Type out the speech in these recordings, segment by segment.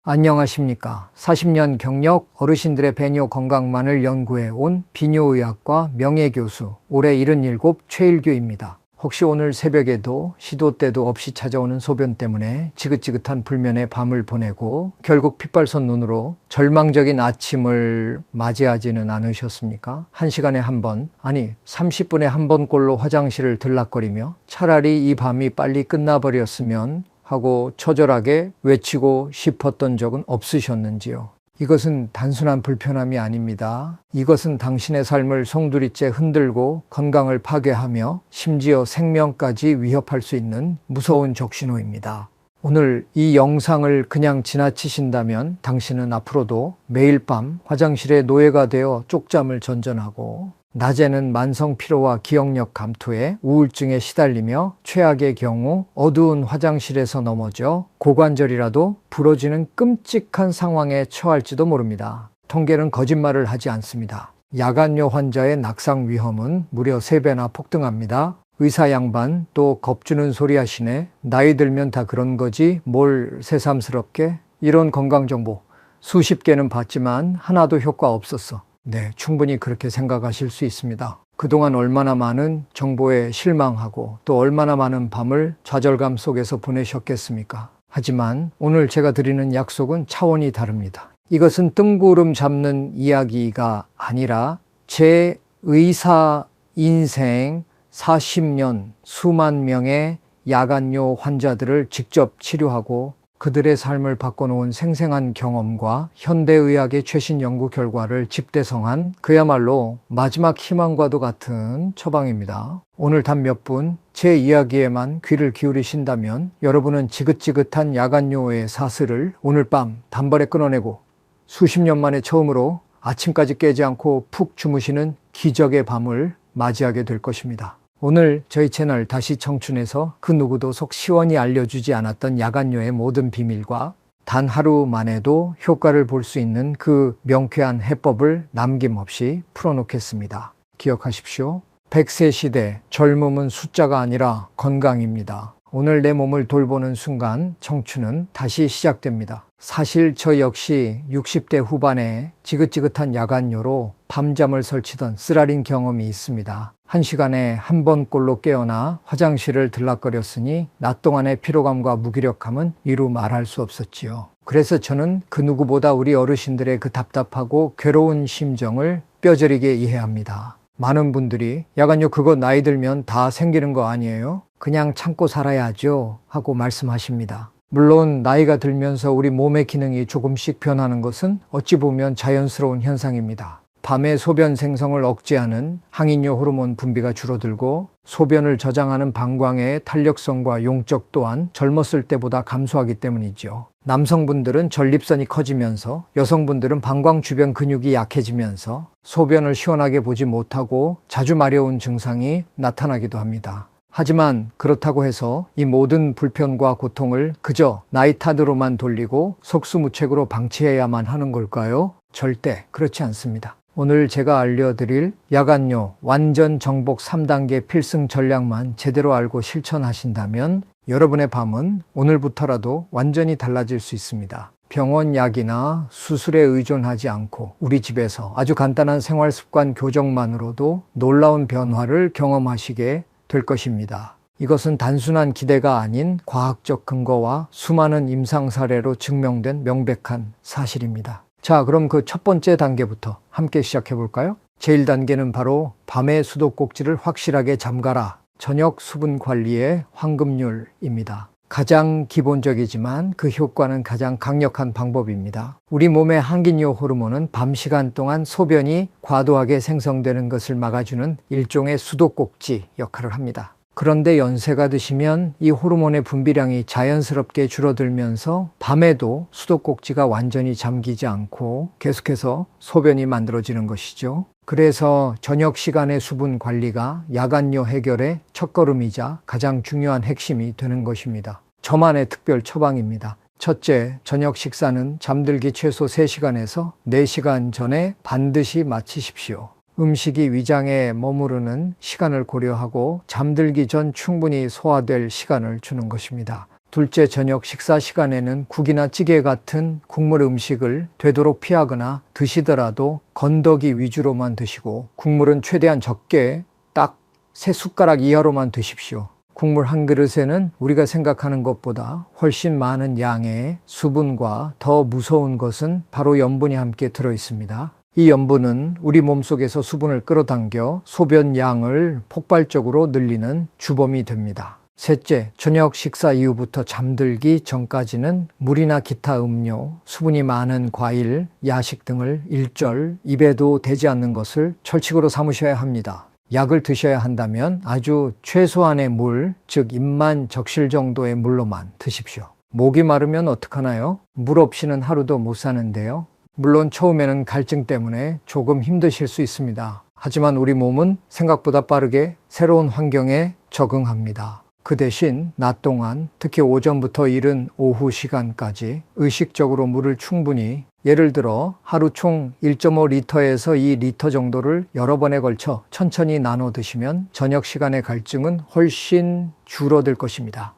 안녕하십니까. 40년 경력 어르신들의 배뇨 건강만을 연구해 온 비뇨의학과 명예교수, 올해 77 최일규입니다. 혹시 오늘 새벽에도 시도 때도 없이 찾아오는 소변 때문에 지긋지긋한 불면의 밤을 보내고 결국 핏발선 눈으로 절망적인 아침을 맞이하지는 않으셨습니까? 1시간에 한 번, 아니 30분에 한 번꼴로 화장실을 들락거리며 차라리 이 밤이 빨리 끝나버렸으면 하고 처절하게 외치고 싶었던 적은 없으셨는지요? 이것은 단순한 불편함이 아닙니다. 이것은 당신의 삶을 송두리째 흔들고 건강을 파괴하며 심지어 생명까지 위협할 수 있는 무서운 적신호입니다. 오늘 이 영상을 그냥 지나치신다면 당신은 앞으로도 매일 밤 화장실의 노예가 되어 쪽잠을 전전하고 낮에는 만성 피로와 기억력 감퇴에 우울증에 시달리며 최악의 경우 어두운 화장실에서 넘어져 고관절이라도 부러지는 끔찍한 상황에 처할지도 모릅니다. 통계는 거짓말을 하지 않습니다. 야간뇨 환자의 낙상 위험은 무려 3배나 폭등합니다. 의사 양반 또 겁주는 소리 하시네. 나이 들면 다 그런 거지 뭘 새삼스럽게. 이런 건강정보 수십 개는 봤지만 하나도 효과 없었어. 네, 충분히 그렇게 생각하실 수 있습니다. 그동안 얼마나 많은 정보에 실망하고 또 얼마나 많은 밤을 좌절감 속에서 보내셨겠습니까? 하지만 오늘 제가 드리는 약속은 차원이 다릅니다. 이것은 뜬구름 잡는 이야기가 아니라 제 의사 인생 40년 수만 명의 야간뇨 환자들을 직접 치료하고 그들의 삶을 바꿔놓은 생생한 경험과 현대의학의 최신 연구 결과를 집대성한 그야말로 마지막 희망과도 같은 처방입니다. 오늘 단 몇 분 제 이야기에만 귀를 기울이신다면 여러분은 지긋지긋한 야간뇨의 사슬을 오늘 밤 단번에 끊어내고 수십 년 만에 처음으로 아침까지 깨지 않고 푹 주무시는 기적의 밤을 맞이하게 될 것입니다. 오늘 저희 채널 다시 청춘에서 그 누구도 속 시원히 알려주지 않았던 야간뇨의 모든 비밀과 단 하루 만에도 효과를 볼 수 있는 그 명쾌한 해법을 남김없이 풀어놓겠습니다. 기억하십시오. 100세 시대 젊음은 숫자가 아니라 건강입니다. 오늘 내 몸을 돌보는 순간 청춘은 다시 시작됩니다. 사실 저 역시 60대 후반에 지긋지긋한 야간뇨로 밤잠을 설치던 쓰라린 경험이 있습니다. 1시간에 한 번꼴로 깨어나 화장실을 들락거렸으니 낮 동안의 피로감과 무기력함은 이루 말할 수 없었지요. 그래서 저는 그 누구보다 우리 어르신들의 그 답답하고 괴로운 심정을 뼈저리게 이해합니다. 많은 분들이 야간뇨 그거 나이 들면 다 생기는 거 아니에요? 그냥 참고 살아야죠 하고 말씀하십니다. 물론 나이가 들면서 우리 몸의 기능이 조금씩 변하는 것은 어찌 보면 자연스러운 현상입니다. 밤에 소변 생성을 억제하는 항인효 호르몬 분비가 줄어들고 소변을 저장하는 방광의 탄력성과 용적 또한 젊었을 때보다 감소하기 때문이죠. 남성분들은 전립선이 커지면서 여성분들은 방광 주변 근육이 약해지면서 소변을 시원하게 보지 못하고 자주 마려운 증상이 나타나기도 합니다. 하지만 그렇다고 해서 이 모든 불편과 고통을 그저 나이 탓으로만 돌리고 속수무책으로 방치해야만 하는 걸까요? 절대 그렇지 않습니다. 오늘 제가 알려드릴 야간뇨 완전 정복 3단계 필승 전략만 제대로 알고 실천하신다면 여러분의 밤은 오늘부터라도 완전히 달라질 수 있습니다. 병원 약이나 수술에 의존하지 않고 우리 집에서 아주 간단한 생활습관 교정만으로도 놀라운 변화를 경험하시게 될 것입니다. 이것은 단순한 기대가 아닌 과학적 근거와 수많은 임상 사례로 증명된 명백한 사실입니다. 자, 그럼 그 첫 번째 단계부터 함께 시작해 볼까요? 제1단계는 바로 밤의 수도꼭지를 확실하게 잠가라. 저녁 수분 관리의 황금률입니다. 가장 기본적이지만 그 효과는 가장 강력한 방법입니다. 우리 몸의 항긴효 호르몬은 밤 시간 동안 소변이 과도하게 생성되는 것을 막아주는 일종의 수도꼭지 역할을 합니다. 그런데 연세가 드시면 이 호르몬의 분비량이 자연스럽게 줄어들면서 밤에도 수도꼭지가 완전히 잠기지 않고 계속해서 소변이 만들어지는 것이죠. 그래서 저녁 시간의 수분 관리가 야간뇨 해결의 첫걸음이자 가장 중요한 핵심이 되는 것입니다. 저만의 특별 처방입니다. 첫째, 저녁 식사는 잠들기 최소 3시간에서 4시간 전에 반드시 마치십시오. 음식이 위장에 머무르는 시간을 고려하고 잠들기 전 충분히 소화될 시간을 주는 것입니다. 둘째, 저녁 식사 시간에는 국이나 찌개 같은 국물 음식을 되도록 피하거나 드시더라도 건더기 위주로만 드시고 국물은 최대한 적게 딱 3숟가락 이하로만 드십시오. 국물 한 그릇에는 우리가 생각하는 것보다 훨씬 많은 양의 수분과 더 무서운 것은 바로 염분이 함께 들어 있습니다. 이 염분은 우리 몸속에서 수분을 끌어당겨 소변 양을 폭발적으로 늘리는 주범이 됩니다. 셋째, 저녁 식사 이후부터 잠들기 전까지는 물이나 기타 음료, 수분이 많은 과일, 야식 등을 일절 입에도 대지 않는 것을 철칙으로 삼으셔야 합니다. 약을 드셔야 한다면 아주 최소한의 물, 즉 입만 적실 정도의 물로만 드십시오. 목이 마르면 어떡하나요? 물 없이는 하루도 못 사는데요. 물론 처음에는 갈증 때문에 조금 힘드실 수 있습니다. 하지만 우리 몸은 생각보다 빠르게 새로운 환경에 적응합니다. 그 대신 낮 동안, 특히 오전부터 이른 오후 시간까지 의식적으로 물을 충분히, 예를 들어 하루 총 1.5리터에서 2리터 정도를 여러 번에 걸쳐 천천히 나눠 드시면 저녁 시간의 갈증은 훨씬 줄어들 것입니다.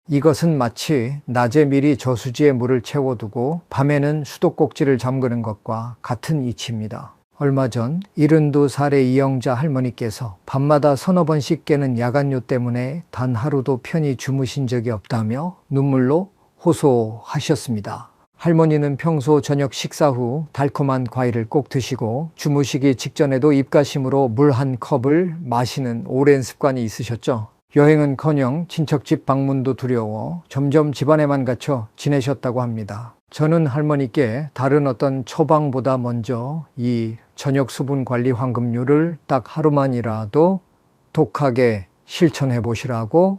이것은 마치 낮에 미리 저수지에 물을 채워두고 밤에는 수도꼭지를 잠그는 것과 같은 이치입니다. 얼마 전 72살의 이영자 할머니께서 밤마다 서너 번씩 깨는 야간요 때문에 단 하루도 편히 주무신 적이 없다며 눈물로 호소하셨습니다. 할머니는 평소 저녁 식사 후 달콤한 과일을 꼭 드시고 주무시기 직전에도 입가심으로 물 한 컵을 마시는 오랜 습관이 있으셨죠. 여행은커녕 친척집 방문도 두려워 점점 집안에만 갇혀 지내셨다고 합니다. 저는 할머니께 다른 어떤 처방보다 먼저 이 저녁 수분 관리 황금률을 딱 하루만이라도 독하게 실천해 보시라고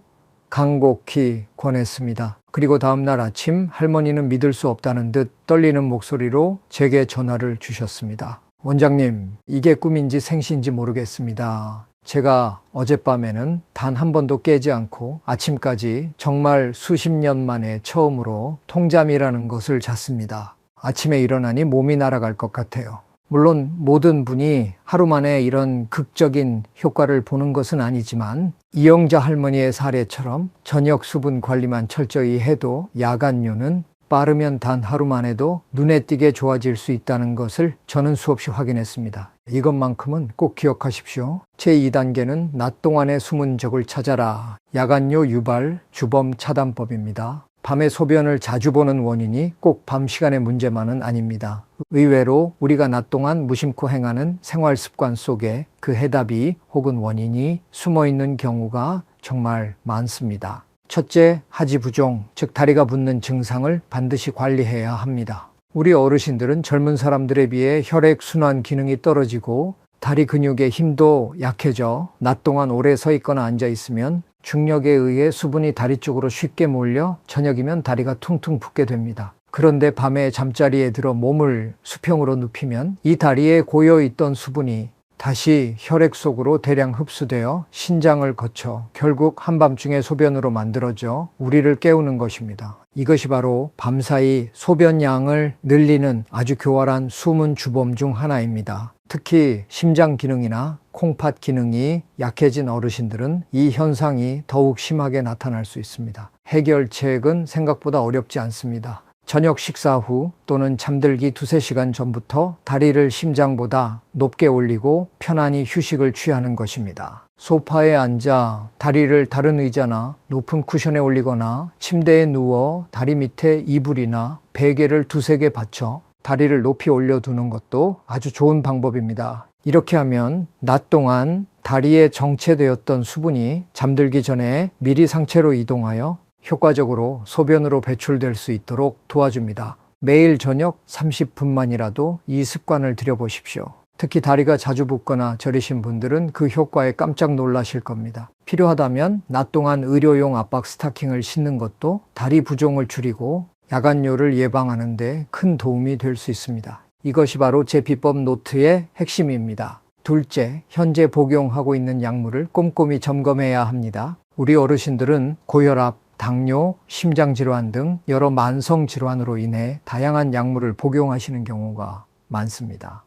간곡히 권했습니다. 그리고 다음날 아침 할머니는 믿을 수 없다는 듯 떨리는 목소리로 제게 전화를 주셨습니다. 원장님, 이게 꿈인지 생시인지 모르겠습니다. 제가 어젯밤에는 단 한 번도 깨지 않고 아침까지 정말 수십 년 만에 처음으로 통잠이라는 것을 잤습니다. 아침에 일어나니 몸이 날아갈 것 같아요. 물론 모든 분이 하루 만에 이런 극적인 효과를 보는 것은 아니지만 이영자 할머니의 사례처럼 저녁 수분 관리만 철저히 해도 야간류는 빠르면 단 하루만 해도 눈에 띄게 좋아질 수 있다는 것을 저는 수없이 확인했습니다. 이것만큼은 꼭 기억하십시오. 제2단계는 낮 동안의 숨은 적을 찾아라. 야간요 유발 주범 차단법입니다. 밤에 소변을 자주 보는 원인이 꼭 밤 시간의 문제만은 아닙니다. 의외로 우리가 낮 동안 무심코 행하는 생활 습관 속에 그 해답이 혹은 원인이 숨어 있는 경우가 정말 많습니다. 첫째, 하지부종, 즉 다리가 붓는 증상을 반드시 관리해야 합니다. 우리 어르신들은 젊은 사람들에 비해 혈액순환 기능이 떨어지고 다리 근육의 힘도 약해져 낮 동안 오래 서 있거나 앉아 있으면 중력에 의해 수분이 다리 쪽으로 쉽게 몰려 저녁이면 다리가 퉁퉁 붓게 됩니다. 그런데 밤에 잠자리에 들어 몸을 수평으로 눕히면 이 다리에 고여있던 수분이 다시 혈액 속으로 대량 흡수되어 신장을 거쳐 결국 한밤중에 소변으로 만들어져 우리를 깨우는 것입니다. 이것이 바로 밤사이 소변량을 늘리는 아주 교활한 숨은 주범 중 하나입니다. 특히 심장 기능이나 콩팥 기능이 약해진 어르신들은 이 현상이 더욱 심하게 나타날 수 있습니다. 해결책은 생각보다 어렵지 않습니다. 저녁 식사 후 또는 잠들기 2-3시간 전부터 다리를 심장보다 높게 올리고 편안히 휴식을 취하는 것입니다. 소파에 앉아 다리를 다른 의자나 높은 쿠션에 올리거나 침대에 누워 다리 밑에 이불이나 베개를 2-3개 받쳐 다리를 높이 올려두는 것도 아주 좋은 방법입니다. 이렇게 하면 낮 동안 다리에 정체되었던 수분이 잠들기 전에 미리 상체로 이동하여 효과적으로 소변으로 배출될 수 있도록 도와줍니다. 매일 저녁 30분만이라도 이 습관을 들여보십시오. 특히 다리가 자주 붓거나 저리신 분들은 그 효과에 깜짝 놀라실 겁니다. 필요하다면 낮 동안 의료용 압박 스타킹을 신는 것도 다리 부종을 줄이고 야간요를 예방하는 데 큰 도움이 될 수 있습니다. 이것이 바로 제 비법 노트의 핵심입니다. 둘째, 현재 복용하고 있는 약물을 꼼꼼히 점검해야 합니다. 우리 어르신들은 고혈압, 당뇨, 심장질환 등 여러 만성질환으로 인해 다양한 약물을 복용하시는 경우가 많습니다.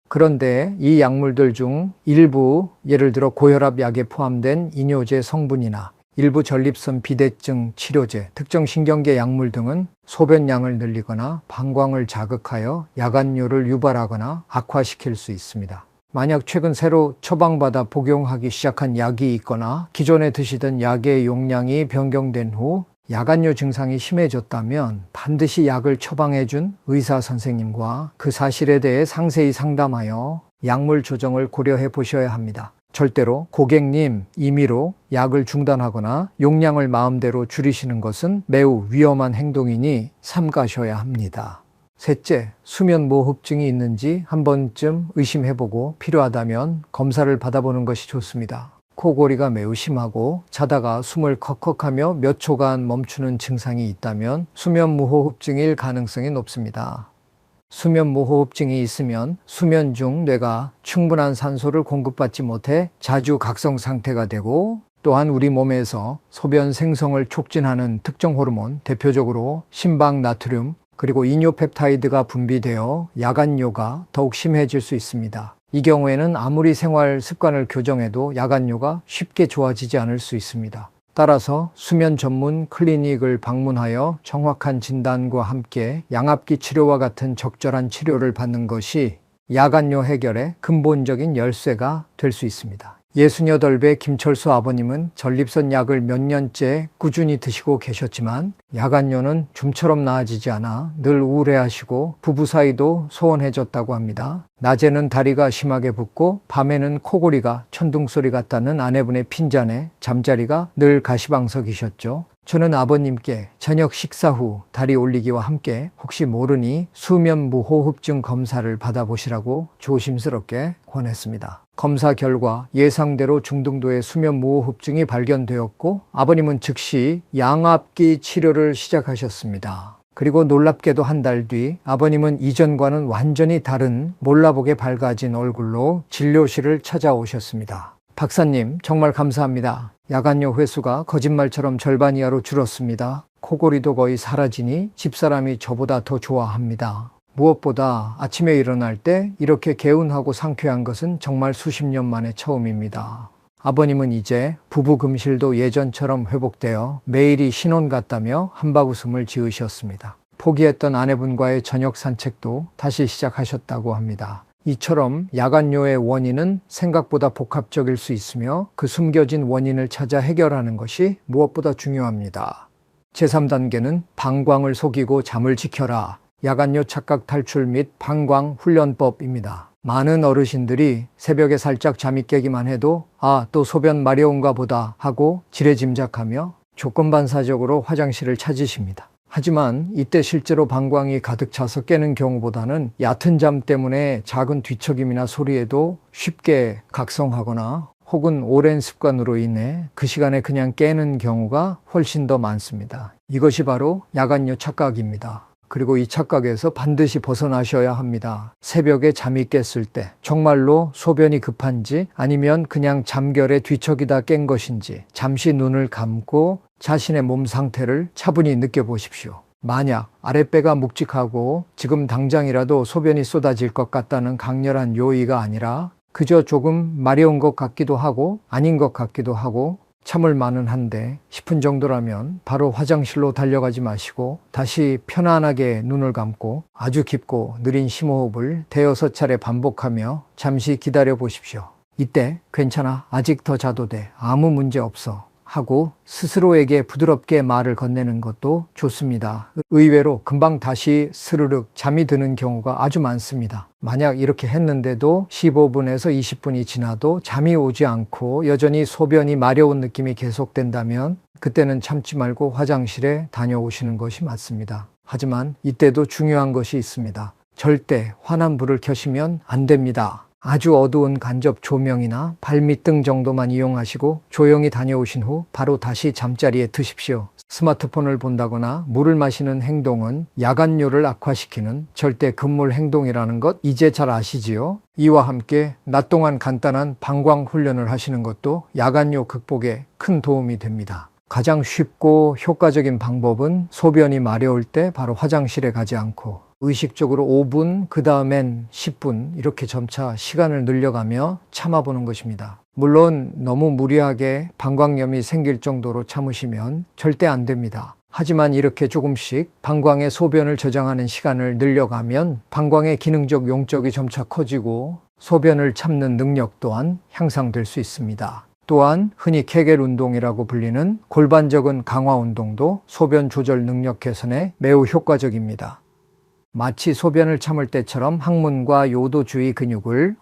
그런데 이 약물들 중 일부, 예를 들어 고혈압 약에 포함된 이뇨제 성분이나 일부 전립선 비대증 치료제, 특정 신경계 약물 등은 소변량을 늘리거나 방광을 자극하여 야간뇨를 유발하거나 악화시킬 수 있습니다. 만약 최근 새로 처방받아 복용하기 시작한 약이 있거나 기존에 드시던 약의 용량이 변경된 후 야간뇨 증상이 심해졌다면 반드시 약을 처방해준 의사 선생님과 그 사실에 대해 상세히 상담하여 약물 조정을 고려해 보셔야 합니다. 절대로 고객님 임의로 약을 중단하거나 용량을 마음대로 줄이시는 것은 매우 위험한 행동이니 삼가셔야 합니다. 셋째, 수면 무호흡증이 있는지 한 번쯤 의심해보고 필요하다면 검사를 받아보는 것이 좋습니다. 코골이가 매우 심하고 자다가 숨을 컥컥하며 몇 초간 멈추는 증상이 있다면 수면 무호흡증일 가능성이 높습니다. 수면 무호흡증이 있으면 수면 중 뇌가 충분한 산소를 공급받지 못해 자주 각성 상태가 되고, 또한 우리 몸에서 소변 생성을 촉진하는 특정 호르몬, 대표적으로 심박 나트륨 그리고 이뇨펩타이드가 분비되어 야간뇨가 더욱 심해질 수 있습니다. 이 경우에는 아무리 생활 습관을 교정해도 야간뇨가 쉽게 좋아지지 않을 수 있습니다. 따라서 수면 전문 클리닉을 방문하여 정확한 진단과 함께 양압기 치료와 같은 적절한 치료를 받는 것이 야간뇨 해결의 근본적인 열쇠가 될 수 있습니다. 68배 김철수 아버님은 전립선 약을 몇 년째 꾸준히 드시고 계셨지만 야간뇨는 좀처럼 나아지지 않아 늘 우울해하시고 부부 사이도 소원해졌다고 합니다. 낮에는 다리가 심하게 붓고 밤에는 코골이가 천둥소리 같다는 아내분의 핀잔에 잠자리가 늘 가시방석이셨죠. 저는 아버님께 저녁 식사 후 다리 올리기와 함께 혹시 모르니 수면 무호흡증 검사를 받아보시라고 조심스럽게 권했습니다. 검사 결과 예상대로 중등도의 수면 무호흡증이 발견되었고 아버님은 즉시 양압기 치료를 시작하셨습니다. 그리고 놀랍게도 한 달 뒤 아버님은 이전과는 완전히 다른 몰라보게 밝아진 얼굴로 진료실을 찾아오셨습니다. 박사님, 정말 감사합니다. 야간뇨 횟수가 거짓말처럼 절반 이하로 줄었습니다. 코골이도 거의 사라지니 집사람이 저보다 더 좋아합니다. 무엇보다 아침에 일어날 때 이렇게 개운하고 상쾌한 것은 정말 수십 년 만에 처음입니다. 아버님은 이제 부부 금실도 예전처럼 회복되어 매일이 신혼 같다며 한바구음을 지으셨습니다. 포기했던 아내분과의 저녁 산책도 다시 시작하셨다고 합니다. 이처럼 야간뇨의 원인은 생각보다 복합적일 수 있으며 그 숨겨진 원인을 찾아 해결하는 것이 무엇보다 중요합니다. 제3단계는 방광을 속이고 잠을 지켜라. 야간뇨 착각 탈출 및 방광 훈련법입니다. 많은 어르신들이 새벽에 살짝 잠이 깨기만 해도 또 소변 마려운가 보다 하고 지레짐작하며 조건반사적으로 화장실을 찾으십니다. 하지만 이때 실제로 방광이 가득 차서 깨는 경우보다는 얕은 잠 때문에 작은 뒤척임이나 소리에도 쉽게 각성하거나 혹은 오랜 습관으로 인해 그 시간에 그냥 깨는 경우가 훨씬 더 많습니다. 이것이 바로 야간뇨 착각입니다. 그리고 이 착각에서 반드시 벗어나셔야 합니다. 새벽에 잠이 깼을 때 정말로 소변이 급한지 아니면 그냥 잠결에 뒤척이다 깬 것인지 잠시 눈을 감고 자신의 몸 상태를 차분히 느껴보십시오. 만약 아랫배가 묵직하고 지금 당장이라도 소변이 쏟아질 것 같다는 강렬한 요의가 아니라 그저 조금 마려운 것 같기도 하고 아닌 것 같기도 하고 참을 만은 한데 싶은 정도라면 바로 화장실로 달려가지 마시고 다시 편안하게 눈을 감고 아주 깊고 느린 심호흡을 대여섯 차례 반복하며 잠시 기다려 보십시오. 이때 괜찮아, 아직 더 자도 돼, 아무 문제 없어 하고 스스로에게 부드럽게 말을 건네는 것도 좋습니다. 의외로 금방 다시 스르륵 잠이 드는 경우가 아주 많습니다. 만약 이렇게 했는데도 15분에서 20분이 지나도 잠이 오지 않고 여전히 소변이 마려운 느낌이 계속된다면 그때는 참지 말고 화장실에 다녀오시는 것이 맞습니다. 하지만 이때도 중요한 것이 있습니다. 절대 환한 불을 켜시면 안 됩니다. 아주 어두운 간접 조명이나 발밑등 정도만 이용하시고 조용히 다녀오신 후 바로 다시 잠자리에 드십시오. 스마트폰을 본다거나 물을 마시는 행동은 야간뇨를 악화시키는 절대 금물 행동이라는 것 이제 잘 아시지요? 이와 함께 낮 동안 간단한 방광 훈련을 하시는 것도 야간뇨 극복에 큰 도움이 됩니다. 가장 쉽고 효과적인 방법은 소변이 마려울 때 바로 화장실에 가지 않고 의식적으로 5분, 그 다음엔 10분 이렇게 점차 시간을 늘려가며 참아보는 것입니다. 물론 너무 무리하게 방광염이 생길 정도로 참으시면 절대 안 됩니다. 하지만 이렇게 조금씩 방광의 소변을 저장하는 시간을 늘려가면 방광의 기능적 용적이 점차 커지고 소변을 참는 능력 또한 향상될 수 있습니다. 또한 흔히 케겔 운동이라고 불리는 골반적인 강화 운동도 소변 조절 능력 개선에 매우 효과적입니다. 마치 소변을 참을 때처럼 항문과 요도 주위 근육을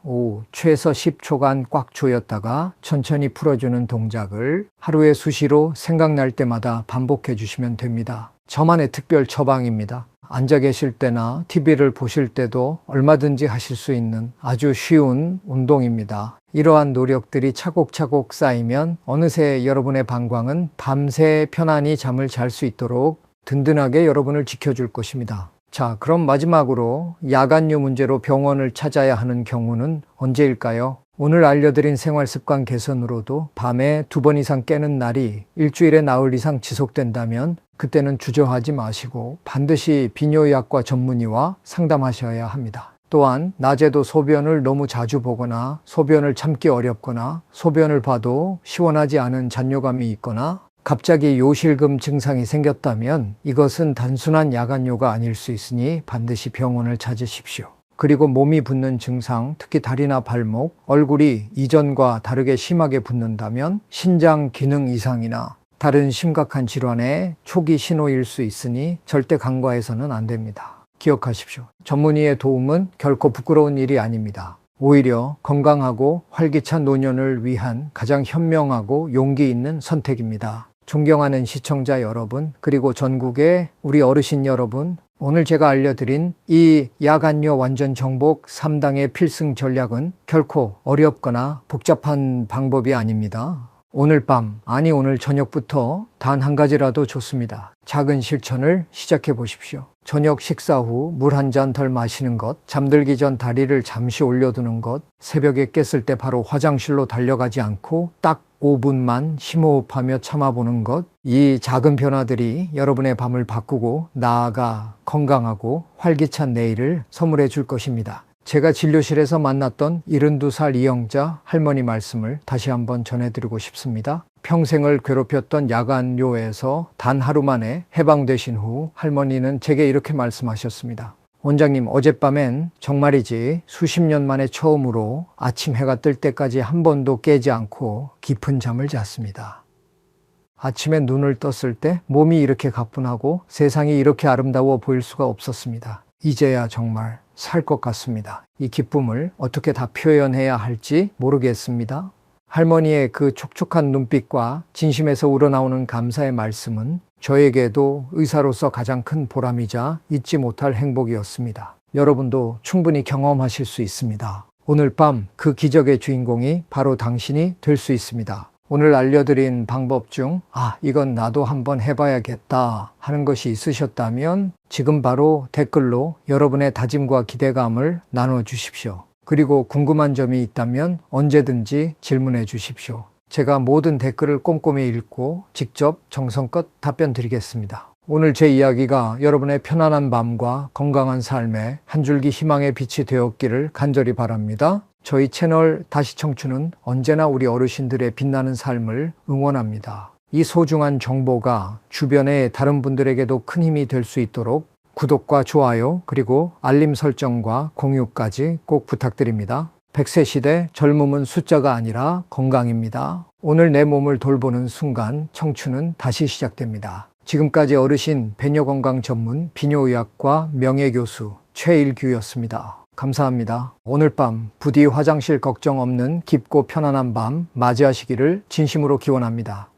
최소 10초간 꽉 조였다가 천천히 풀어주는 동작을 하루에 수시로 생각날 때마다 반복해 주시면 됩니다. 저만의 특별 처방입니다. 앉아 계실 때나 TV를 보실 때도 얼마든지 하실 수 있는 아주 쉬운 운동입니다. 이러한 노력들이 차곡차곡 쌓이면 어느새 여러분의 방광은 밤새 편안히 잠을 잘 수 있도록 든든하게 여러분을 지켜줄 것입니다. 자, 그럼 마지막으로 야간요 문제로 병원을 찾아야 하는 경우는 언제일까요? 오늘 알려드린 생활습관 개선으로도 밤에 2번 이상 깨는 날이 일주일에 나흘 이상 지속된다면 그때는 주저하지 마시고 반드시 비뇨의학과 전문의와 상담하셔야 합니다. 또한 낮에도 소변을 너무 자주 보거나 소변을 참기 어렵거나 소변을 봐도 시원하지 않은 잔뇨감이 있거나 갑자기 요실금 증상이 생겼다면 이것은 단순한 야간요가 아닐 수 있으니 반드시 병원을 찾으십시오. 그리고 몸이 붓는 증상, 특히 다리나 발목, 얼굴이 이전과 다르게 심하게 붓는다면 신장 기능 이상이나 다른 심각한 질환의 초기 신호일 수 있으니 절대 간과해서는 안 됩니다. 기억하십시오. 전문의의 도움은 결코 부끄러운 일이 아닙니다. 오히려 건강하고 활기찬 노년을 위한 가장 현명하고 용기 있는 선택입니다. 존경하는 시청자 여러분, 그리고 전국의 우리 어르신 여러분, 오늘 제가 알려드린 이 야간요 완전 정복 3당의 필승 전략은 결코 어렵거나 복잡한 방법이 아닙니다. 오늘 밤, 아니 오늘 저녁부터 단 한 가지라도 좋습니다. 작은 실천을 시작해 보십시오. 저녁 식사 후 물 한 잔 덜 마시는 것, 잠들기 전 다리를 잠시 올려두는 것, 새벽에 깼을 때 바로 화장실로 달려가지 않고 딱 5분만 심호흡하며 참아보는 것, 이 작은 변화들이 여러분의 밤을 바꾸고 나아가 건강하고 활기찬 내일을 선물해 줄 것입니다. 제가 진료실에서 만났던 72살 이영자 할머니 말씀을 다시 한번 전해드리고 싶습니다. 평생을 괴롭혔던 야간요에서 단 하루 만에 해방되신 후 할머니는 제게 이렇게 말씀하셨습니다. 원장님, 어젯밤엔 정말이지 수십 년 만에 처음으로 아침 해가 뜰 때까지 한 번도 깨지 않고 깊은 잠을 잤습니다. 아침에 눈을 떴을 때 몸이 이렇게 가뿐하고 세상이 이렇게 아름다워 보일 수가 없었습니다. 이제야 정말 살 것 같습니다. 이 기쁨을 어떻게 다 표현해야 할지 모르겠습니다. 할머니의 그 촉촉한 눈빛과 진심에서 우러나오는 감사의 말씀은 저에게도 의사로서 가장 큰 보람이자 잊지 못할 행복이었습니다. 여러분도 충분히 경험하실 수 있습니다. 오늘 밤 그 기적의 주인공이 바로 당신이 될 수 있습니다. 오늘 알려드린 방법 중 이건 나도 한번 해봐야겠다 하는 것이 있으셨다면 지금 바로 댓글로 여러분의 다짐과 기대감을 나눠주십시오. 그리고 궁금한 점이 있다면 언제든지 질문해 주십시오. 제가 모든 댓글을 꼼꼼히 읽고 직접 정성껏 답변 드리겠습니다. 오늘 제 이야기가 여러분의 편안한 밤과 건강한 삶에 한 줄기 희망의 빛이 되었기를 간절히 바랍니다. 저희 채널 다시 청춘은 언제나 우리 어르신들의 빛나는 삶을 응원합니다. 이 소중한 정보가 주변의 다른 분들에게도 큰 힘이 될 수 있도록 구독과 좋아요 그리고 알림 설정과 공유까지 꼭 부탁드립니다. 100세 시대 젊음은 숫자가 아니라 건강입니다. 오늘 내 몸을 돌보는 순간 청춘은 다시 시작됩니다. 지금까지 어르신 배뇨건강 전문 비뇨의학과 명예교수 최일규였습니다. 감사합니다. 오늘 밤 부디 화장실 걱정 없는 깊고 편안한 밤 맞이하시기를 진심으로 기원합니다.